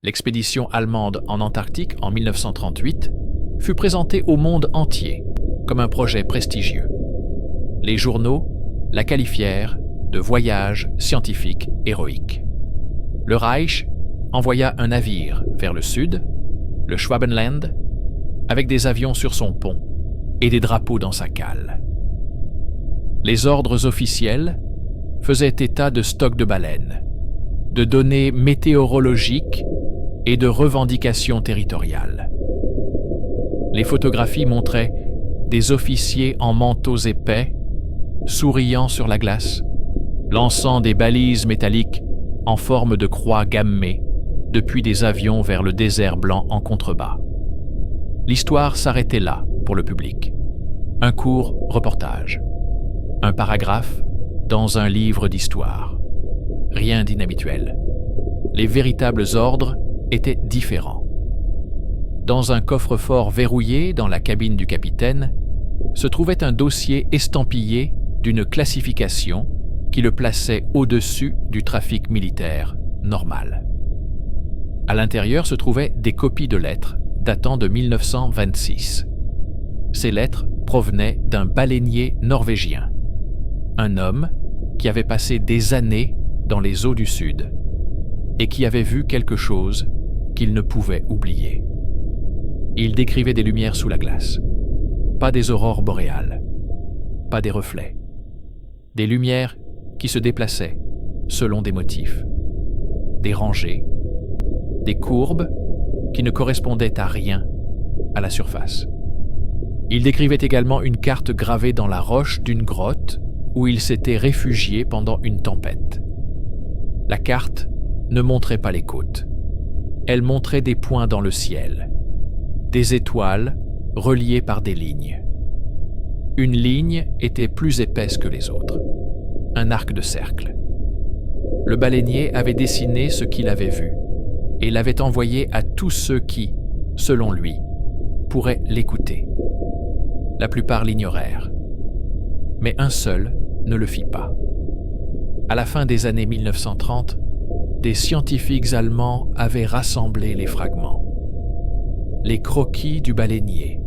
L'expédition allemande en Antarctique en 1938 fut présentée au monde entier comme un projet prestigieux. Les journaux la qualifièrent de voyage scientifique héroïque. Le Reich envoya un navire vers le sud, le Schwabenland, avec des avions sur son pont et des drapeaux dans sa cale. Les ordres officiels faisaient état de stocks de baleines, de données météorologiques et de revendications territoriales. Les photographies montraient des officiers en manteaux épais, souriant sur la glace, lançant des balises métalliques en forme de croix gammée depuis des avions vers le désert blanc en contrebas. L'histoire s'arrêtait là pour le public. Un court reportage, un paragraphe dans un livre d'histoire. Rien d'inhabituel. Les véritables ordres étaient différents. Dans un coffre-fort verrouillé dans la cabine du capitaine, se trouvait un dossier estampillé d'une classification qui le plaçait au-dessus du trafic militaire normal. À l'intérieur se trouvaient des copies de lettres datant de 1926. Ces lettres provenaient d'un baleinier norvégien, un homme qui avait passé des années dans les eaux du Sud et qui avait vu quelque chose qu'il ne pouvait oublier. Il décrivait des lumières sous la glace, pas des aurores boréales, pas des reflets, des lumières qui se déplaçaient selon des motifs, des rangées, des courbes qui ne correspondaient à rien à la surface. Il décrivait également une carte gravée dans la roche d'une grotte où il s'était réfugié pendant une tempête. La carte ne montrait pas les côtes. Elle montrait des points dans le ciel, des étoiles reliées par des lignes. Une ligne était plus épaisse que les autres, un arc de cercle. Le baleinier avait dessiné ce qu'il avait vu et l'avait envoyé à tous ceux qui, selon lui, pourraient l'écouter. La plupart l'ignorèrent, mais un seul ne le fit pas. À la fin des années 1930, des scientifiques allemands avaient rassemblé les fragments. Les croquis du baleinier,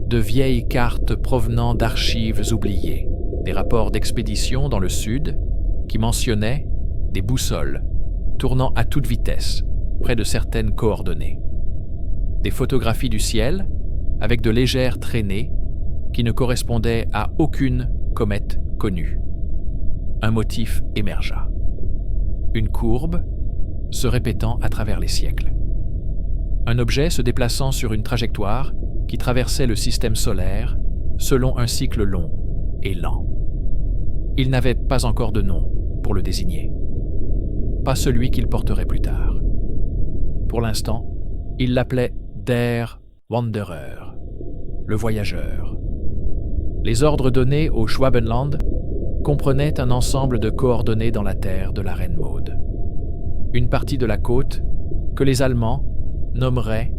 de vieilles cartes provenant d'archives oubliées, des rapports d'expédition dans le sud qui mentionnaient des boussoles tournant à toute vitesse près de certaines coordonnées, des photographies du ciel avec de légères traînées qui ne correspondaient à aucune comète connue. Un motif émergea, une courbe se répétant à travers les siècles. Un objet se déplaçant sur une trajectoire qui traversait le système solaire selon un cycle long et lent. Il n'avait pas encore de nom pour le désigner, pas celui qu'il porterait plus tard. Pour l'instant, il l'appelait Der Wanderer, le voyageur. Les ordres donnés au Schwabenland comprenaient un ensemble de coordonnées dans la terre de la Reine Maude. Une partie de la côte que les Allemands nommeraient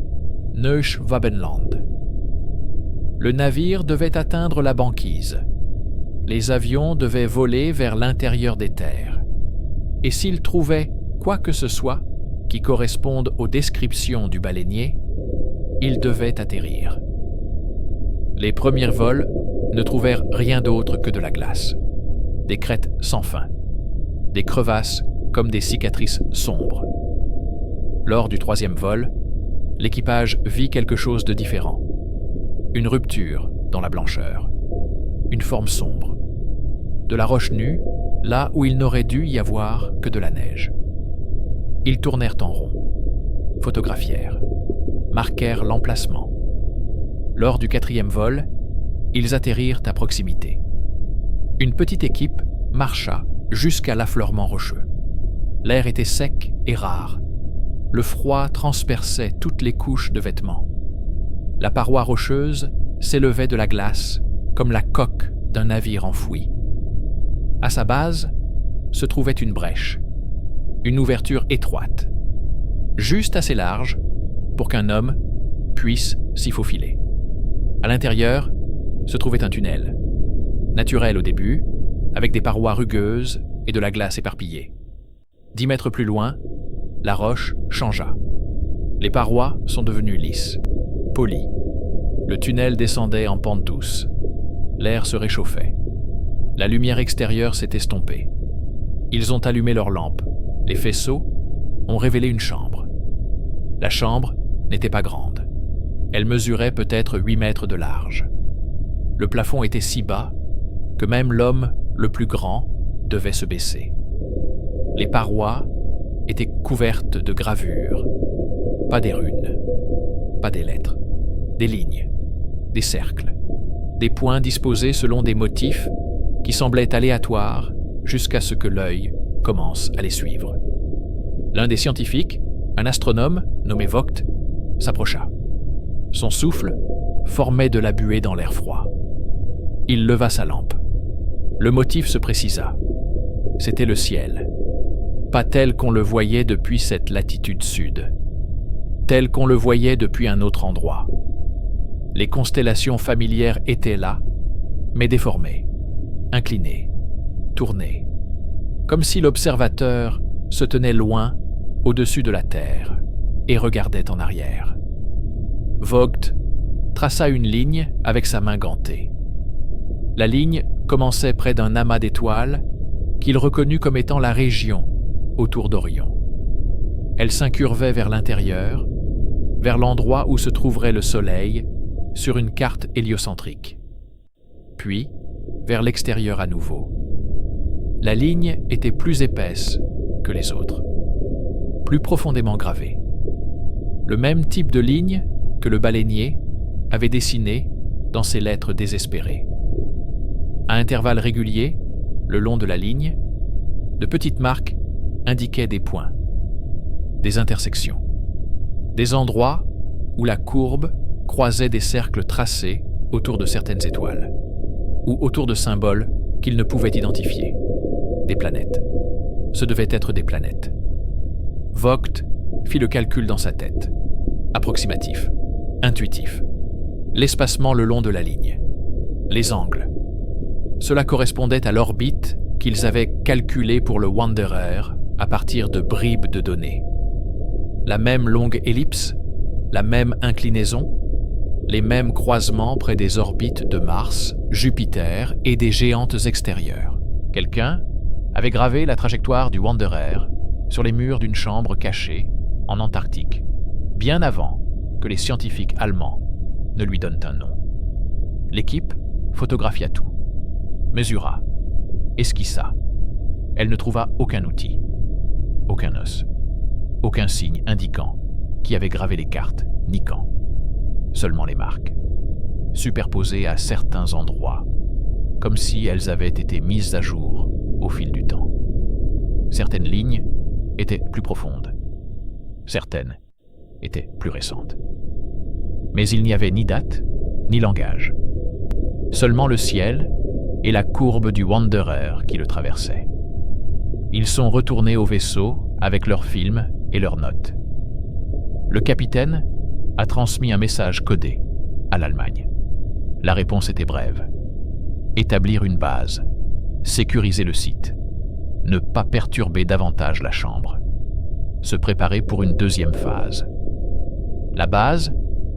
Neuschwabenland. Le navire devait atteindre la banquise. Les avions devaient voler vers l'intérieur des terres. Et s'ils trouvaient quoi que ce soit qui corresponde aux descriptions du baleinier, ils devaient atterrir. Les premiers vols ne trouvèrent rien d'autre que de la glace, des crêtes sans fin, des crevasses comme des cicatrices sombres. Lors du troisième vol, l'équipage vit quelque chose de différent. Une rupture dans la blancheur, une forme sombre, de la roche nue, là où il n'aurait dû y avoir que de la neige. Ils tournèrent en rond, photographièrent, marquèrent l'emplacement. Lors du quatrième vol, ils atterrirent à proximité. Une petite équipe marcha jusqu'à l'affleurement rocheux. L'air était sec et rare. Le froid transperçait toutes les couches de vêtements. La paroi rocheuse s'élevait de la glace comme la coque d'un navire enfoui. À sa base se trouvait une brèche, une ouverture étroite, juste assez large pour qu'un homme puisse s'y faufiler. À l'intérieur se trouvait un tunnel, naturel au début, avec des parois rugueuses et de la glace éparpillée. 10 mètres plus loin, la roche changea. Les parois sont devenues lisses, polies. Le tunnel descendait en pente douce. L'air se réchauffait. La lumière extérieure s'est estompée. Ils ont allumé leurs lampes. Les faisceaux ont révélé une chambre. La chambre n'était pas grande. Elle mesurait peut-être 8 mètres de large. Le plafond était si bas que même l'homme le plus grand devait se baisser. Les parois étaient couvertes de gravures, pas des runes, pas des lettres, des lignes, des cercles, des points disposés selon des motifs qui semblaient aléatoires jusqu'à ce que l'œil commence à les suivre. L'un des scientifiques, un astronome nommé Vogt, s'approcha. Son souffle formait de la buée dans l'air froid. Il leva sa lampe. Le motif se précisa. C'était le ciel. Pas tel qu'on le voyait depuis cette latitude sud. Tel qu'on le voyait depuis un autre endroit. Les constellations familières étaient là, mais déformées, inclinées, tournées. Comme si l'observateur se tenait loin, au-dessus de la Terre, et regardait en arrière. Vogt traça une ligne avec sa main gantée. La ligne commençait près d'un amas d'étoiles qu'il reconnut comme étant la région autour d'Orion. Elle s'incurvait vers l'intérieur, vers l'endroit où se trouverait le Soleil sur une carte héliocentrique. Puis, vers l'extérieur à nouveau. La ligne était plus épaisse que les autres, plus profondément gravée. Le même type de ligne que le baleinier avait dessiné dans ses lettres désespérées. À intervalles réguliers, le long de la ligne, de petites marques indiquaient des points, des intersections, des endroits où la courbe croisait des cercles tracés autour de certaines étoiles, ou autour de symboles qu'ils ne pouvaient identifier. Des planètes. Ce devaient être des planètes. Vogt fit le calcul dans sa tête. Approximatif, intuitif. L'espacement le long de la ligne. Les angles. Cela correspondait à l'orbite qu'ils avaient calculée pour le Wanderer à partir de bribes de données. La même longue ellipse, la même inclinaison, les mêmes croisements près des orbites de Mars, Jupiter et des géantes extérieures. Quelqu'un avait gravé la trajectoire du Wanderer sur les murs d'une chambre cachée en Antarctique, bien avant que les scientifiques allemands ne lui donnent un nom. L'équipe photographia tout, mesura, esquissa. Elle ne trouva aucun outil, aucun os, aucun signe indiquant qui avait gravé les cartes, ni quand. Seulement les marques, superposées à certains endroits, comme si elles avaient été mises à jour au fil du temps. Certaines lignes étaient plus profondes, certaines étaient plus récentes. Mais il n'y avait ni date, ni langage. Seulement le ciel et la courbe du Wanderer qui le traversait. Ils sont retournés au vaisseau avec leurs films et leurs notes. Le capitaine a transmis un message codé à l'Allemagne. La réponse était brève. Établir une base, sécuriser le site, ne pas perturber davantage la chambre, se préparer pour une deuxième phase. La base,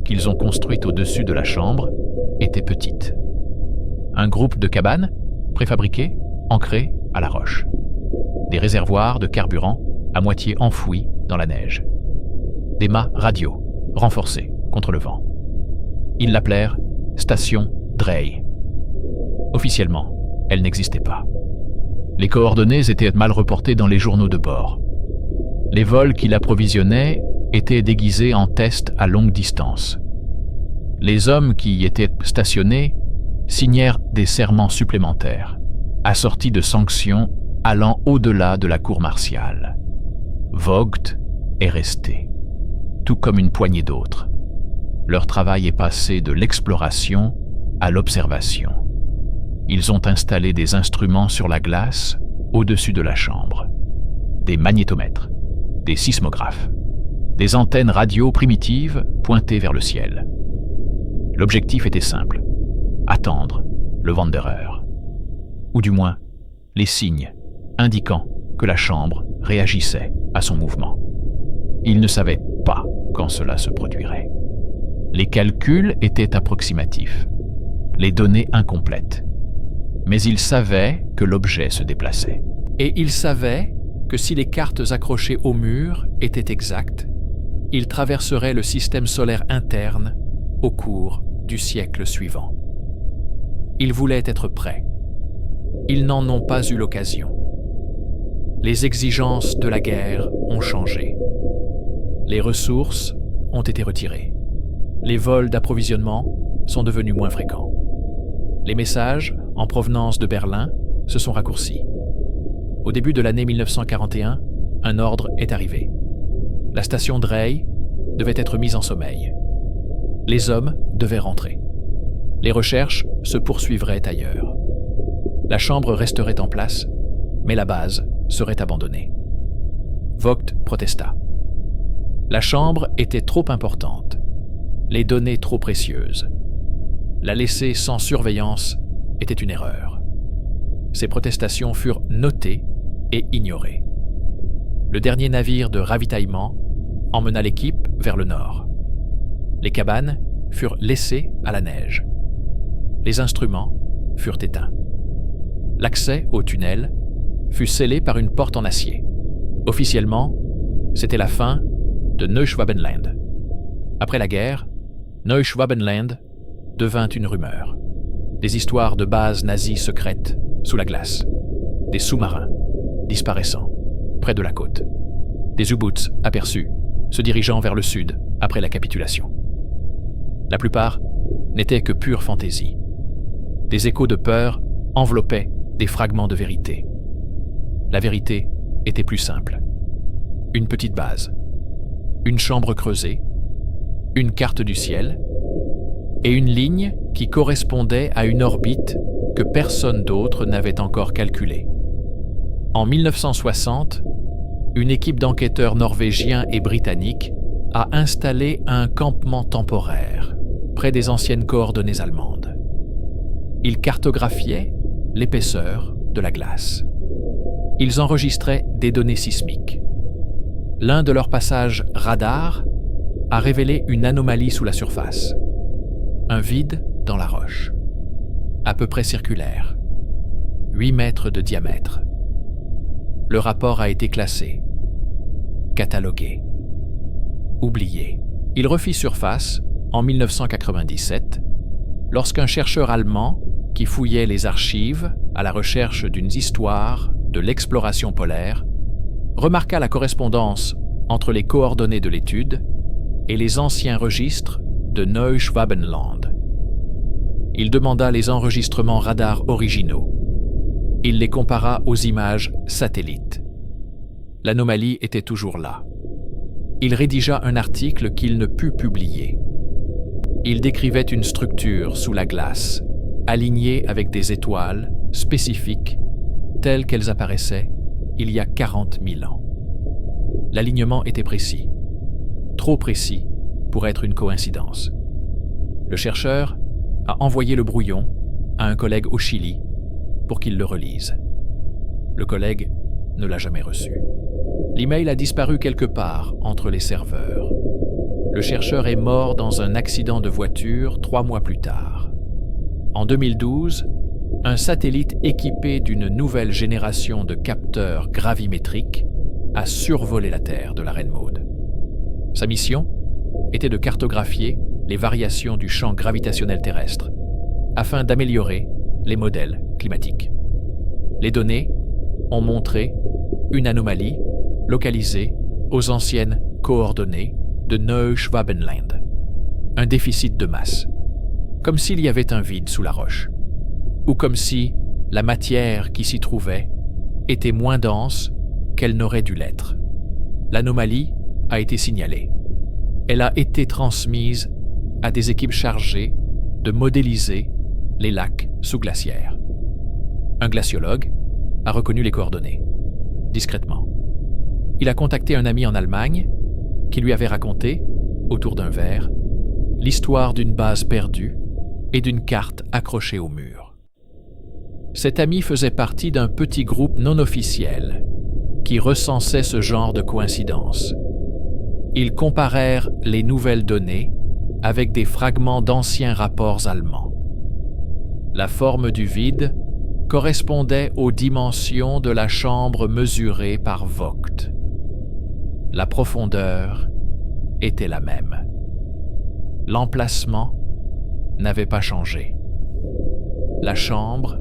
qu'ils ont construite au-dessus de la chambre, était petite. Un groupe de cabanes, préfabriquées, ancrées à la roche. Des réservoirs de carburant à moitié enfouis dans la neige. Des mâts radio, renforcés contre le vent. Ils l'appelèrent Station Drey. Officiellement, elle n'existait pas. Les coordonnées étaient mal reportées dans les journaux de bord. Les vols qui l'approvisionnaient étaient déguisés en tests à longue distance. Les hommes qui y étaient stationnés signèrent des serments supplémentaires, assortis de sanctions allant au-delà de la cour martiale. Vogt est resté, tout comme une poignée d'autres. Leur travail est passé de l'exploration à l'observation. Ils ont installé des instruments sur la glace au-dessus de la chambre, des magnétomètres, des sismographes, des antennes radio primitives pointées vers le ciel. L'objectif était simple, attendre le Wanderer, ou du moins les signes indiquant que la chambre réagissait à son mouvement. il ne savait pas quand cela se produirait. Les calculs étaient approximatifs, les données incomplètes. Mais il savait que l'objet se déplaçait. Et il savait que si les cartes accrochées au mur étaient exactes, il traverserait le système solaire interne au cours du siècle suivant. Ils voulaient être prêts. Ils n'en ont pas eu l'occasion. Les exigences de la guerre ont changé. Les ressources ont été retirées. Les vols d'approvisionnement sont devenus moins fréquents. Les messages en provenance de Berlin se sont raccourcis. Au début de l'année 1941, un ordre est arrivé. La station Drey devait être mise en sommeil. Les hommes devaient rentrer. Les recherches se poursuivraient ailleurs. La chambre resterait en place, mais la base serait abandonnée. Vogt protesta. La chambre était trop importante, les données trop précieuses. La laisser sans surveillance était une erreur. Ces protestations furent notées et ignorées. Le dernier navire de ravitaillement emmena l'équipe vers le nord. Les cabanes furent laissées à la neige. Les instruments furent éteints. L'accès au tunnel fut scellé par une porte en acier. Officiellement, c'était la fin de Neuschwabenland. Après la guerre, Neuschwabenland devint une rumeur. Des histoires de bases nazies secrètes sous la glace, des sous-marins disparaissant près de la côte, des U-boots aperçus se dirigeant vers le sud après la capitulation. La plupart n'étaient que pure fantaisie. Des échos de peur enveloppaient des fragments de vérité. La vérité était plus simple. Une petite base, une chambre creusée, une carte du ciel et une ligne qui correspondait à une orbite que personne d'autre n'avait encore calculée. En 1960, une équipe d'enquêteurs norvégiens et britanniques a installé un campement temporaire près des anciennes coordonnées allemandes. Ils cartographiaient l'épaisseur de la glace. Ils enregistraient des données sismiques. L'un de leurs passages radar a révélé une anomalie sous la surface. Un vide dans la roche, à peu près circulaire, 8 mètres de diamètre. Le rapport a été classé, catalogué, oublié. Il refit surface en 1997, lorsqu'un chercheur allemand qui fouillait les archives à la recherche d'une histoire de l'exploration polaire remarqua la correspondance entre les coordonnées de l'étude et les anciens registres de Neuschwabenland. Il demanda les enregistrements radar originaux. Il les compara aux images satellites. L'anomalie était toujours là. Il rédigea un article qu'il ne put publier. Il décrivait une structure sous la glace, alignée avec des étoiles spécifiques telles qu'elles apparaissaient il y a 40 000 ans. L'alignement était précis, trop précis pour être une coïncidence. Le chercheur a envoyé le brouillon à un collègue au Chili pour qu'il le relise. Le collègue ne l'a jamais reçu. L'email a disparu quelque part entre les serveurs. Le chercheur est mort dans un accident de voiture 3 mois plus tard. En 2012, un satellite équipé d'une nouvelle génération de capteurs gravimétriques a survolé la Terre de la Reine Maude. Sa mission était de cartographier les variations du champ gravitationnel terrestre afin d'améliorer les modèles climatiques. Les données ont montré une anomalie localisée aux anciennes coordonnées de Neuschwabenland, un déficit de masse, comme s'il y avait un vide sous la roche, ou comme si la matière qui s'y trouvait était moins dense qu'elle n'aurait dû l'être. L'anomalie a été signalée. Elle a été transmise à des équipes chargées de modéliser les lacs sous-glaciaires. Un glaciologue a reconnu les coordonnées, discrètement. Il a contacté un ami en Allemagne qui lui avait raconté, autour d'un verre, l'histoire d'une base perdue et d'une carte accrochée au mur. Cet ami faisait partie d'un petit groupe non officiel qui recensait ce genre de coïncidences. Ils comparèrent les nouvelles données avec des fragments d'anciens rapports allemands. La forme du vide correspondait aux dimensions de la chambre mesurée par Vogt. La profondeur était la même. L'emplacement n'avait pas changé. La chambre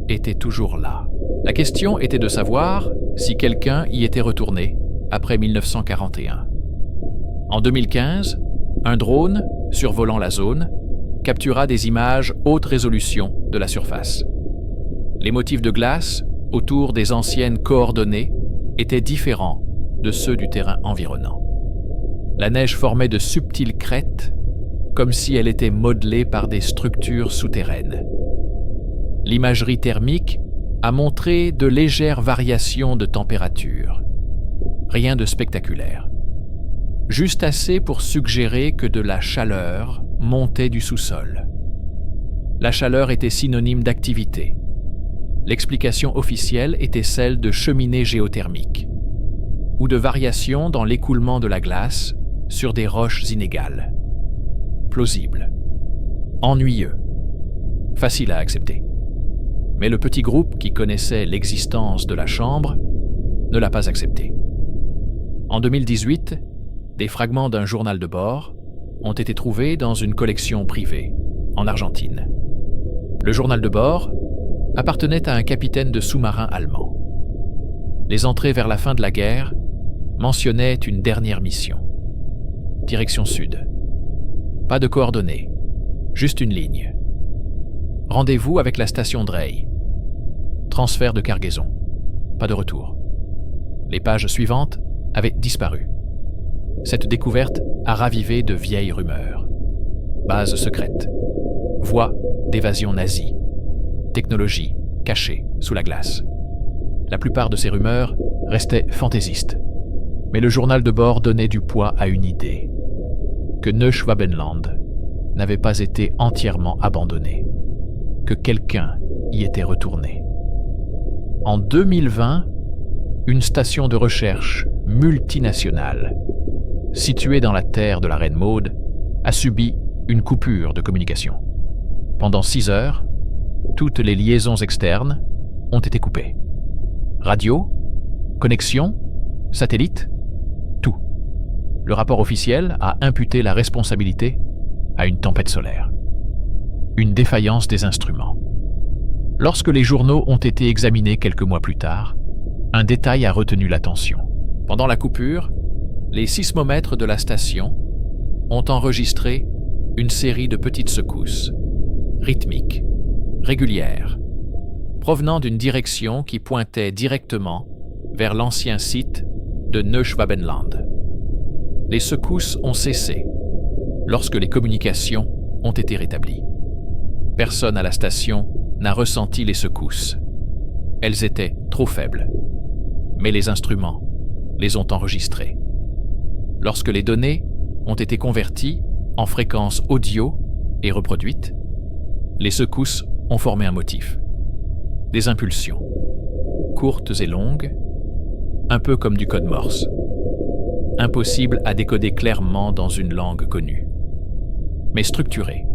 était toujours là. La question était de savoir si quelqu'un y était retourné après 1941. En 2015, un drone survolant la zone captura des images haute résolution de la surface. Les motifs de glace autour des anciennes coordonnées étaient différents de ceux du terrain environnant. La neige formait de subtiles crêtes, comme si elle était modelée par des structures souterraines. L'imagerie thermique a montré de légères variations de température. Rien de spectaculaire. Juste assez pour suggérer que de la chaleur montait du sous-sol. La chaleur était synonyme d'activité. L'explication officielle était celle de cheminées géothermiques ou de variations dans l'écoulement de la glace sur des roches inégales. Plausible. Ennuyeux. Facile à accepter. Mais le petit groupe qui connaissait l'existence de la chambre ne l'a pas accepté. En 2018, des fragments d'un journal de bord ont été trouvés dans une collection privée, en Argentine. Le journal de bord appartenait à un capitaine de sous-marin allemand. Les entrées vers la fin de la guerre mentionnaient une dernière mission. Direction sud. Pas de coordonnées, juste une ligne. Rendez-vous avec la station Drey. Transfert de cargaison. Pas de retour. Les pages suivantes avaient disparu. Cette découverte a ravivé de vieilles rumeurs. Base secrète. Voie d'évasion nazie. Technologie cachée sous la glace. La plupart de ces rumeurs restaient fantaisistes. Mais le journal de bord donnait du poids à une idée. Que Neuschwabenland n'avait pas été entièrement abandonné. Que quelqu'un y était retourné. En 2020, une station de recherche multinationale, située dans la terre de la Reine Maude, a subi une coupure de communication. Pendant 6 heures, toutes les liaisons externes ont été coupées. Radio, connexion, satellite, tout. Le rapport officiel a imputé la responsabilité à une tempête solaire. Une défaillance des instruments. Lorsque les journaux ont été examinés quelques mois plus tard, un détail a retenu l'attention. Pendant la coupure, les sismomètres de la station ont enregistré une série de petites secousses, rythmiques, régulières, provenant d'une direction qui pointait directement vers l'ancien site de Neuschwabenland. Les secousses ont cessé lorsque les communications ont été rétablies. Personne à la station n'a ressenti les secousses. Elles étaient trop faibles. Mais les instruments les ont enregistrées. Lorsque les données ont été converties en fréquences audio et reproduites, les secousses ont formé un motif. Des impulsions, courtes et longues, un peu comme du code Morse. Impossible à décoder clairement dans une langue connue, mais structuré.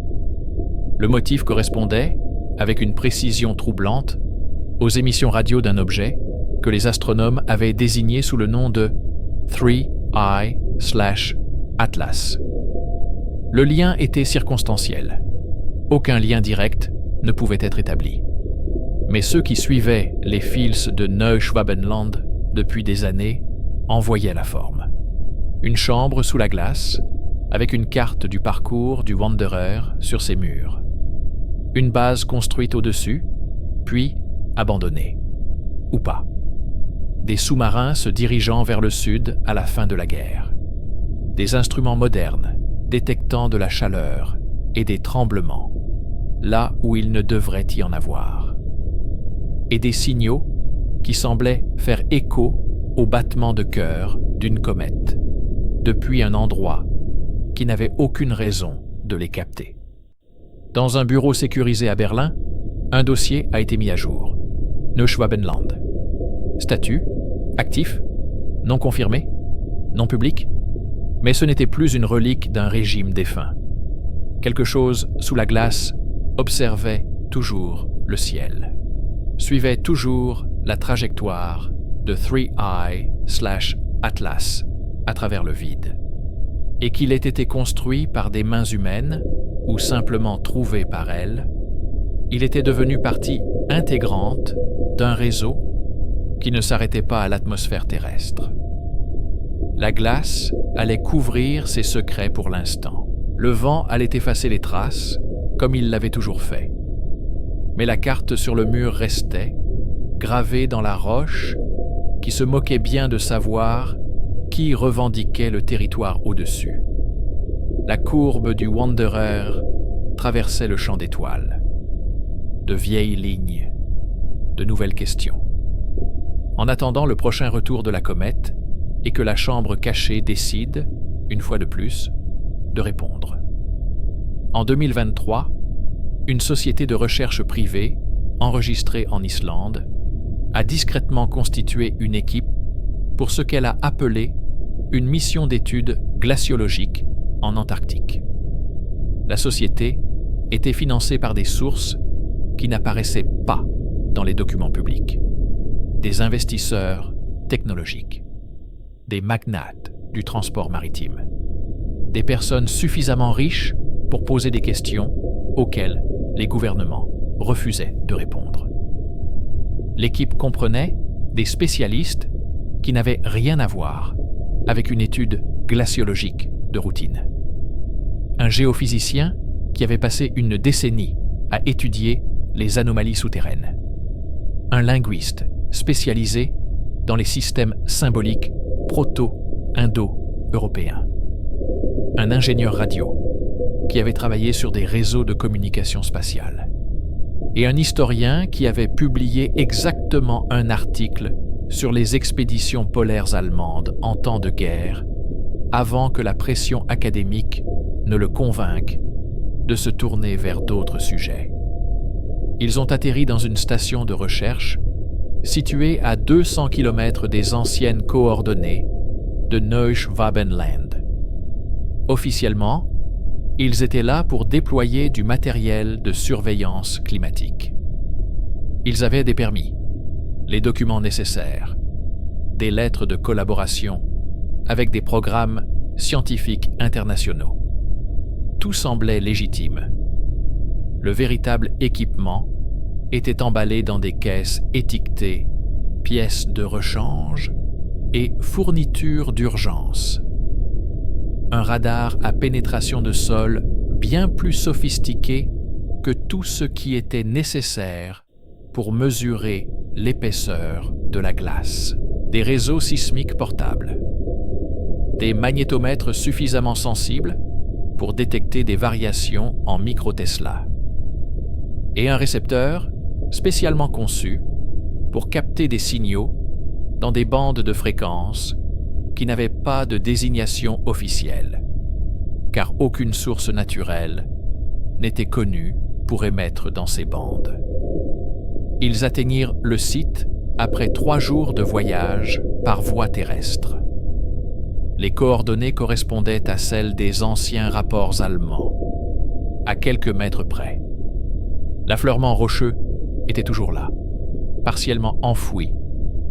Le motif correspondait, avec une précision troublante, aux émissions radio d'un objet que les astronomes avaient désigné sous le nom de 3I/Atlas. Le lien était circonstanciel. Aucun lien direct ne pouvait être établi. Mais ceux qui suivaient les fils de Neuschwabenland depuis des années en voyaient la forme. Une chambre sous la glace, avec une carte du parcours du Wanderer sur ses murs. Une base construite au-dessus, puis abandonnée. Ou pas. Des sous-marins se dirigeant vers le sud à la fin de la guerre. Des instruments modernes détectant de la chaleur et des tremblements, là où il ne devrait y en avoir. Et des signaux qui semblaient faire écho au battement de cœur d'une comète, depuis un endroit qui n'avait aucune raison de les capter. Dans un bureau sécurisé à Berlin, un dossier a été mis à jour. Neuschwabenland. Statut, actif, non confirmé, non public, Mais ce n'était plus une relique d'un régime défunt. Quelque chose sous la glace observait toujours le ciel, suivait toujours la trajectoire de 3i/Atlas à travers le vide, et qu'il ait été construit par des mains humaines ou simplement trouvé par elles, il était devenu partie intégrante d'un réseau qui ne s'arrêtait pas à l'atmosphère terrestre. La glace allait couvrir ses secrets pour l'instant. Le vent allait effacer les traces, comme il l'avait toujours fait. Mais la carte sur le mur restait, gravée dans la roche, qui se moquait bien de savoir qui revendiquait le territoire au-dessus. La courbe du Wanderer traversait le champ d'étoiles. De vieilles lignes, de nouvelles questions. En attendant le prochain retour de la comète et que la chambre cachée décide, une fois de plus, de répondre. En 2023, une société de recherche privée, enregistrée en Islande, a discrètement constitué une équipe pour ce qu'elle a appelé une mission d'études glaciologiques en Antarctique. La société était financée par des sources qui n'apparaissaient pas dans les documents publics. Des investisseurs technologiques, des magnates du transport maritime, des personnes suffisamment riches pour poser des questions auxquelles les gouvernements refusaient de répondre. L'équipe comprenait des spécialistes qui n'avaient rien à voir avec une étude glaciologique de routine. Un géophysicien qui avait passé une décennie à étudier les anomalies souterraines. Un linguiste spécialisé dans les systèmes symboliques proto-indo-européens. Un ingénieur radio qui avait travaillé sur des réseaux de communication spatiale. Et un historien qui avait publié exactement un article sur les expéditions polaires allemandes en temps de guerre, avant que la pression académique ne le convainque de se tourner vers d'autres sujets. Ils ont atterri dans une station de recherche située à 200 km des anciennes coordonnées de Neuschwabenland. Officiellement, ils étaient là pour déployer du matériel de surveillance climatique. Ils avaient des permis, les documents nécessaires, des lettres de collaboration avec des programmes scientifiques internationaux. Tout semblait légitime. Le véritable équipement était emballé dans des caisses étiquetées « pièces de rechange » et « fournitures d'urgence ». Un radar à pénétration de sol bien plus sophistiqué que tout ce qui était nécessaire pour mesurer l'épaisseur de la glace. Des réseaux sismiques portables. Des magnétomètres suffisamment sensibles pour détecter des variations en microtesla. Et un récepteur spécialement conçu pour capter des signaux dans des bandes de fréquences qui n'avaient pas de désignation officielle, car aucune source naturelle n'était connue pour émettre dans ces bandes. Ils atteignirent le site après 3 jours de voyage par voie terrestre. Les coordonnées correspondaient à celles des anciens rapports allemands, à quelques mètres près. L'affleurement rocheux était toujours là, partiellement enfoui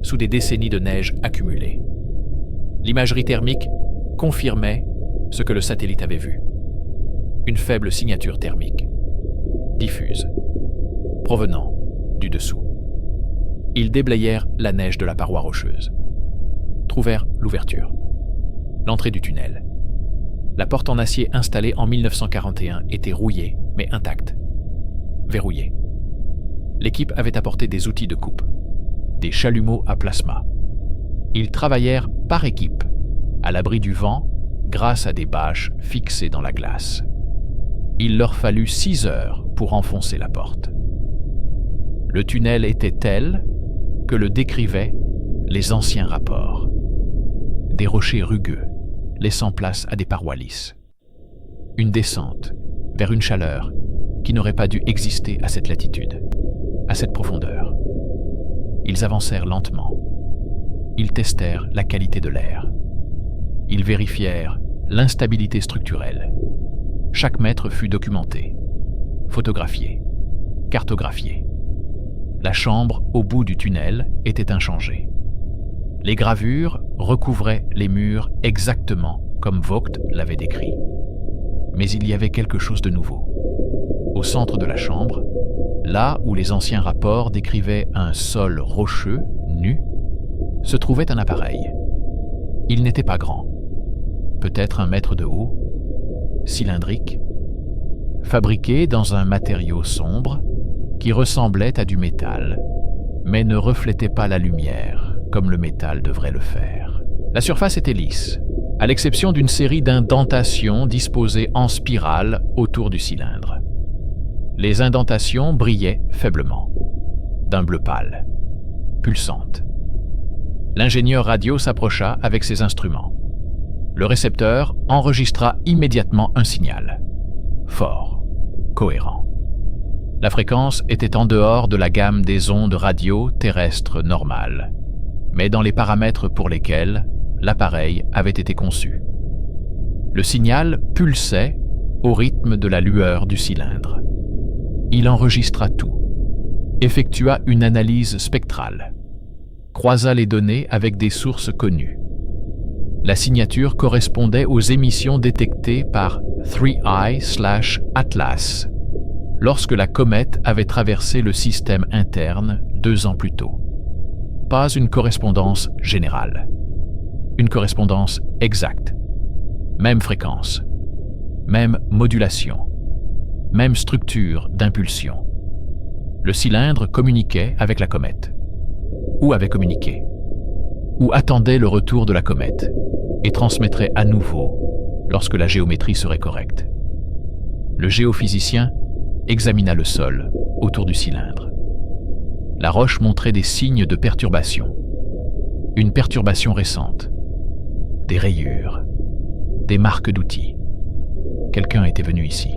sous des décennies de neige accumulée. L'imagerie thermique confirmait ce que le satellite avait vu. Une faible signature thermique, diffuse, provenant du dessous. Ils déblayèrent la neige de la paroi rocheuse, trouvèrent l'ouverture, l'entrée du tunnel. La porte en acier installée en 1941 était rouillée, mais intacte, verrouillée. L'équipe avait apporté des outils de coupe, des chalumeaux à plasma. Ils travaillèrent par équipe, à l'abri du vent, grâce à des bâches fixées dans la glace. Il leur fallut 6 heures pour enfoncer la porte. Le tunnel était tel que le décrivaient les anciens rapports. Des rochers rugueux, laissant place à des parois lisses. Une descente vers une chaleur qui n'aurait pas dû exister à cette latitude, à cette profondeur. Ils avancèrent lentement. Ils testèrent la qualité de l'air. Ils vérifièrent l'instabilité structurelle. Chaque mètre fut documenté, photographié, cartographié. La chambre au bout du tunnel était inchangée. Les gravures recouvraient les murs exactement comme Vogt l'avait décrit. Mais il y avait quelque chose de nouveau. Au centre de la chambre, là où les anciens rapports décrivaient un sol rocheux, nu, se trouvait un appareil. Il n'était pas grand, peut-être 1 mètre de haut, cylindrique, fabriqué dans un matériau sombre qui ressemblait à du métal, mais ne reflétait pas la lumière comme le métal devrait le faire. La surface était lisse, à l'exception d'une série d'indentations disposées en spirale autour du cylindre. Les indentations brillaient faiblement, d'un bleu pâle, pulsante. L'ingénieur radio s'approcha avec ses instruments. Le récepteur enregistra immédiatement un signal, fort, cohérent. La fréquence était en dehors de la gamme des ondes radio terrestres normales, mais dans les paramètres pour lesquels l'appareil avait été conçu. Le signal pulsait au rythme de la lueur du cylindre. Il enregistra tout, effectua une analyse spectrale, croisa les données avec des sources connues. La signature correspondait aux émissions détectées par 3I/Atlas lorsque la comète avait traversé le système interne 2 ans plus tôt. Pas une correspondance générale, une correspondance exacte. Même fréquence, même modulation, même structure d'impulsion. Le cylindre communiquait avec la comète, ou avait communiqué, ou attendait le retour de la comète, et transmettrait à nouveau lorsque la géométrie serait correcte. Le géophysicien examina le sol autour du cylindre. La roche montrait des signes de perturbation. Une perturbation récente. Des rayures. Des marques d'outils. Quelqu'un était venu ici.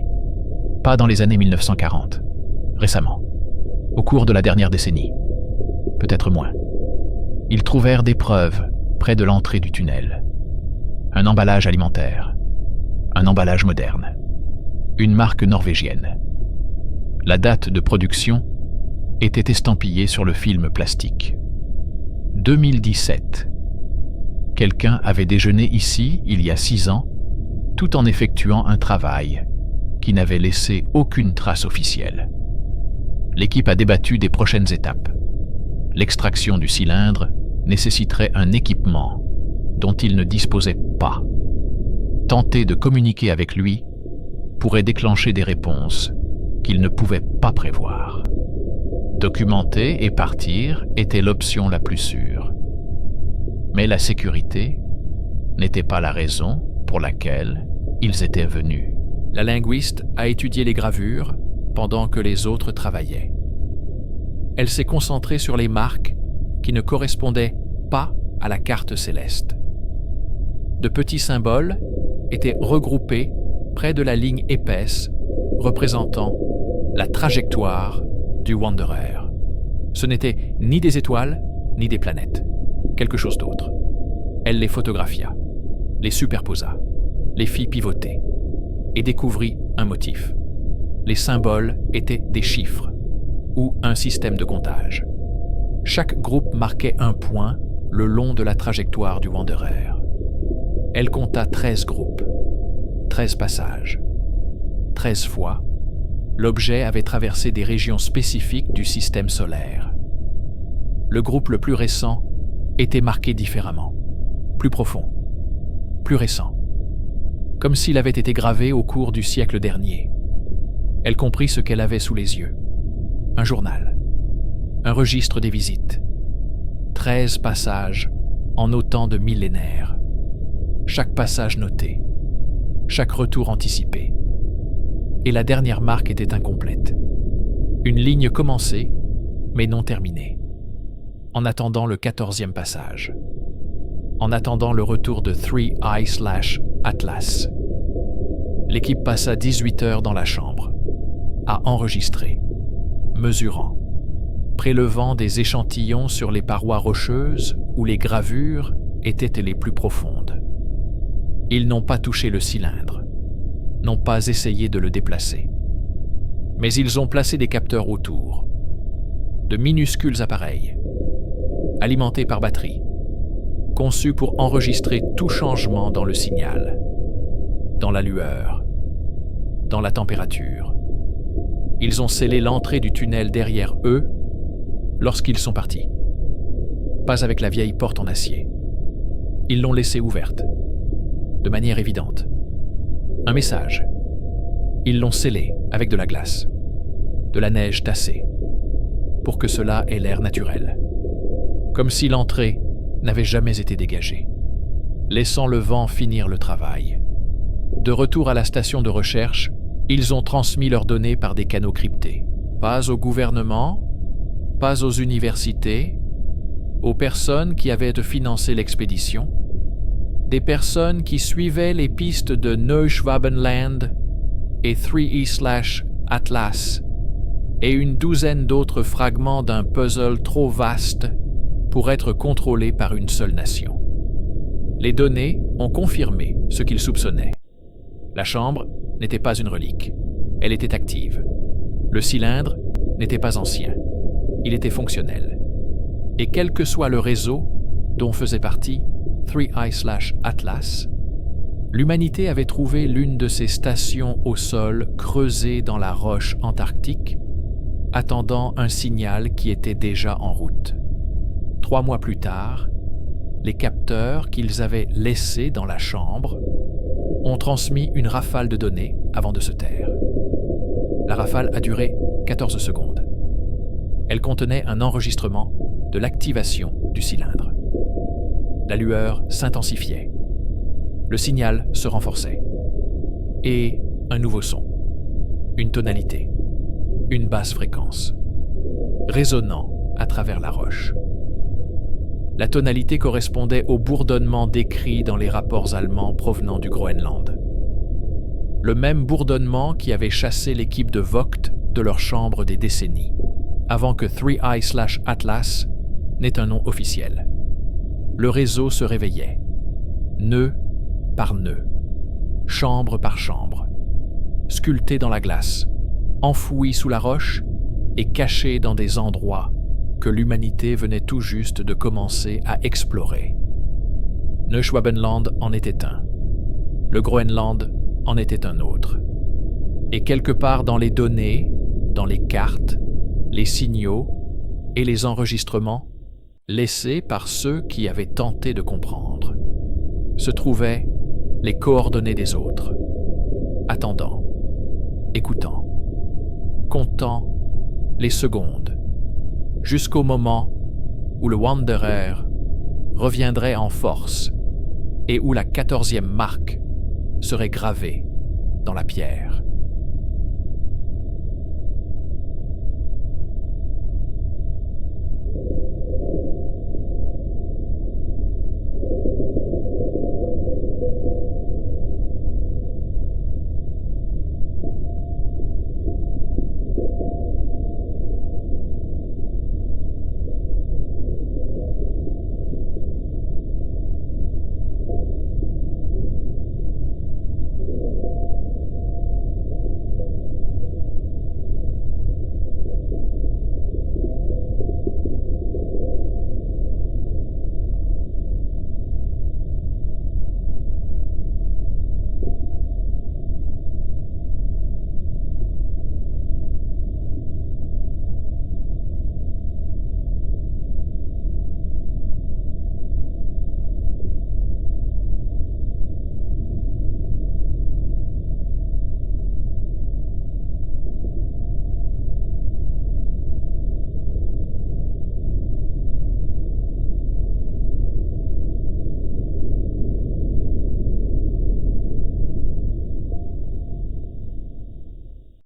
Pas dans les années 1940. Récemment. Au cours de la dernière décennie. Peut-être moins. Ils trouvèrent des preuves près de l'entrée du tunnel. Un emballage alimentaire. Un emballage moderne. Une marque norvégienne. La date de production était estampillée sur le film plastique. 2017. Quelqu'un avait déjeuné ici il y a 6 ans, tout en effectuant un travail qui n'avait laissé aucune trace officielle. L'équipe a débattu des prochaines étapes. L'extraction du cylindre nécessiterait un équipement dont il ne disposait pas. Tenter de communiquer avec lui pourrait déclencher des réponses qu'il ne pouvait pas prévoir. Documenter et partir était l'option la plus sûre. Mais la sécurité n'était pas la raison pour laquelle ils étaient venus. La linguiste a étudié les gravures pendant que les autres travaillaient. Elle s'est concentrée sur les marques qui ne correspondaient pas à la carte céleste. De petits symboles étaient regroupés près de la ligne épaisse représentant la trajectoire du Wanderer. Ce n'étaient ni des étoiles, ni des planètes. Quelque chose d'autre. Elle les photographia, les superposa, les fit pivoter et découvrit un motif. Les symboles étaient des chiffres ou un système de comptage. Chaque groupe marquait un point le long de la trajectoire du Wanderer. Elle compta 13 groupes, 13 passages. 13 fois, l'objet avait traversé des régions spécifiques du système solaire. Le groupe le plus récent était marqué différemment, plus profond, plus récent, comme s'il avait été gravé au cours du siècle dernier. Elle comprit ce qu'elle avait sous les yeux. Un journal, un registre des visites, 13 passages en autant de millénaires. Chaque passage noté, chaque retour anticipé. Et la dernière marque était incomplète. Une ligne commencée, mais non terminée. En attendant le 14e passage. En attendant le retour de 3I/Atlas. L'équipe passa 18 heures dans la chambre, à enregistrer, mesurant, prélevant des échantillons sur les parois rocheuses où les gravures étaient les plus profondes. Ils n'ont pas touché le cylindre, n'ont pas essayé de le déplacer. Mais ils ont placé des capteurs autour, de minuscules appareils, alimentés par batterie, conçus pour enregistrer tout changement dans le signal, dans la lueur, dans la température. Ils ont scellé l'entrée du tunnel derrière eux lorsqu'ils sont partis. Pas avec la vieille porte en acier. Ils l'ont laissée ouverte, de manière évidente. Un message. Ils l'ont scellée avec de la glace, de la neige tassée, pour que cela ait l'air naturel. Comme si l'entrée n'avait jamais été dégagée, laissant le vent finir le travail. De retour à la station de recherche, ils ont transmis leurs données par des canaux cryptés. Pas au gouvernement, pas aux universités, aux personnes qui avaient financé l'expédition, des personnes qui suivaient les pistes de Neuschwabenland et 3E/Atlas et une douzaine d'autres fragments d'un puzzle trop vaste pour être contrôlé par une seule nation. Les données ont confirmé ce qu'ils soupçonnaient. La chambre n'était pas une relique, elle était active. Le cylindre n'était pas ancien, il était fonctionnel. Et quel que soit le réseau dont faisait partie 3E/Atlas, l'humanité avait trouvé l'une de ces stations au sol creusées dans la roche antarctique, attendant un signal qui était déjà en route. 3 mois plus tard, les capteurs qu'ils avaient laissés dans la chambre ont transmis une rafale de données avant de se taire. La rafale a duré 14 secondes. Elle contenait un enregistrement de l'activation du cylindre. La lueur s'intensifiait. Le signal se renforçait. Et un nouveau son. Une tonalité. Une basse fréquence. Résonnant à travers la roche. La tonalité correspondait au bourdonnement décrit dans les rapports allemands provenant du Groenland. Le même bourdonnement qui avait chassé l'équipe de Vogt de leur chambre des décennies, avant que 3E/Atlas n'ait un nom officiel. Le réseau se réveillait, nœud par nœud, chambre par chambre, sculpté dans la glace, enfoui sous la roche et caché dans des endroits que l'humanité venait tout juste de commencer à explorer. Neuschwabenland en était un. Le Groenland en était un autre. Et quelque part dans les données, dans les cartes, les signaux et les enregistrements laissés par ceux qui avaient tenté de comprendre, se trouvaient les coordonnées des autres, attendant, écoutant, comptant les secondes, jusqu'au moment où le Wanderer reviendrait en force et où la 14e marque serait gravée dans la pierre.